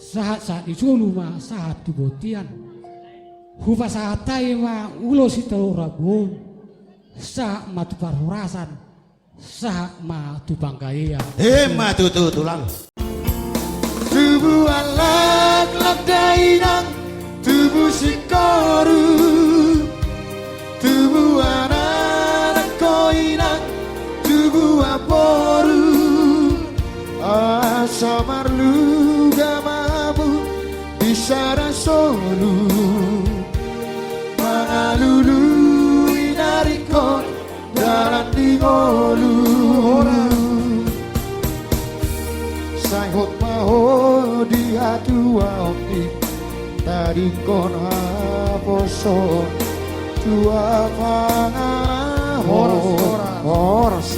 saat isunu ma saat tubotian hupa sahatai ma ulo sitelo rabun sa matu parurasan sa matu bangkaya matu tulang tubuh alak dainang tubuh sikoru tubuh anak koinang tubuh aporu asa marlu gamamu bisa rasolu mangalulu inarikon dalam dingolu sanghut maho dia tua omni tadi kon haposo tua pangana horas